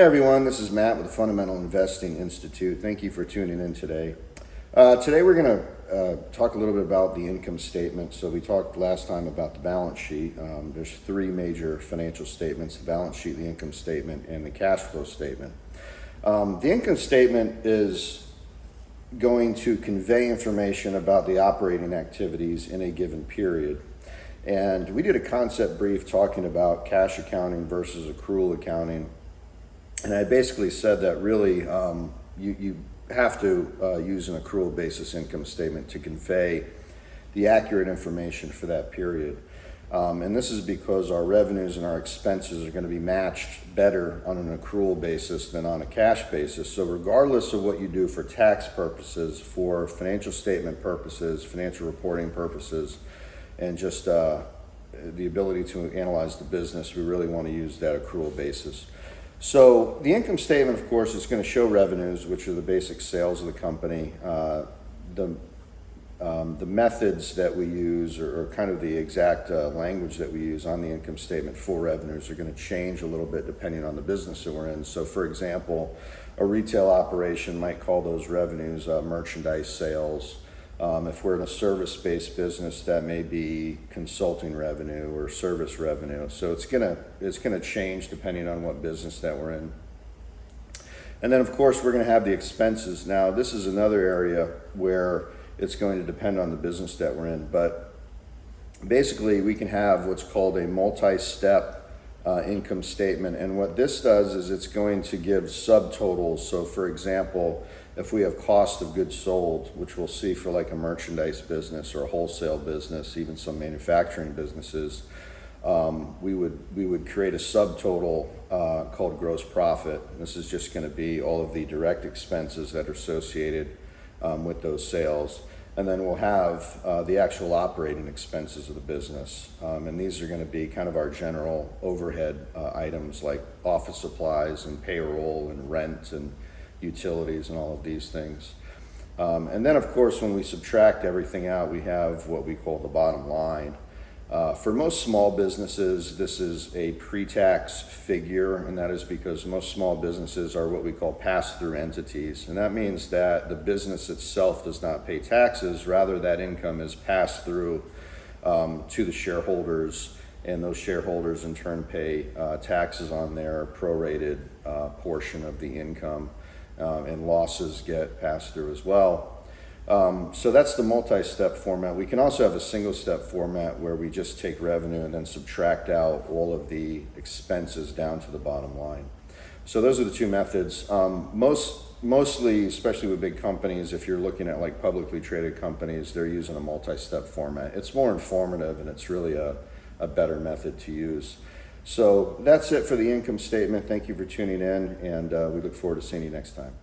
Hey everyone, this is Matt with the Fundamental Investing Institute. Thank you for tuning in today. Today we're going to talk a little bit about the income statement. So we talked last time about the balance sheet. There's three major financial statements: the balance sheet, the income statement, and the cash flow statement. The income statement is going to convey information about the operating activities in a given period. And we did a concept brief talking about cash accounting versus accrual accounting. And I basically said that really you have to use an accrual basis income statement to convey the accurate information for that period. And this is because our revenues and our expenses are going to be matched better on an accrual basis than on a cash basis. So regardless of what you do for tax purposes, for financial statement purposes, financial reporting purposes, and just the ability to analyze the business, we really want to use that accrual basis. So the income statement, of course, is going to show revenues, which are the basic sales of the company. The methods that we use, or kind of the exact language that we use on the income statement for revenues, are going to change a little bit depending on the business that we're in. So for example, a retail operation might call those revenues merchandise sales. If we're in a service-based business, that may be consulting revenue or service revenue. So it's gonna change depending on what business that we're in. And then of course we're gonna have the expenses. Now this is another area where it's going to depend on the business that we're in, but basically we can have what's called a multi-step income statement. And what this does is it's going to give subtotals. So for example, if we have cost of goods sold, which we'll see for like a merchandise business or a wholesale business, even some manufacturing businesses, we would create a subtotal called gross profit. This is just going to be all of the direct expenses that are associated with those sales. And then we'll have the actual operating expenses of the business. And these are going to be kind of our general overhead items like office supplies and payroll and rent and utilities and all of these things. And then of course when we subtract everything out, we have what we call the bottom line. For most small businesses, this is a pre-tax figure, and that is because most small businesses are what we call pass-through entities. And that means that the business itself does not pay taxes, rather that income is passed through to the shareholders, and those shareholders in turn pay taxes on their prorated portion of the income. And losses get passed through as well. So that's the multi-step format. We can also have a single-step format where we just take revenue and then subtract out all of the expenses down to the bottom line. So those are the two methods. Mostly, especially with big companies, if you're looking at like publicly traded companies, they're using a multi-step format. It's more informative and it's really a better method to use. So that's it for the income statement. Thank you for tuning in, and we look forward to seeing you next time.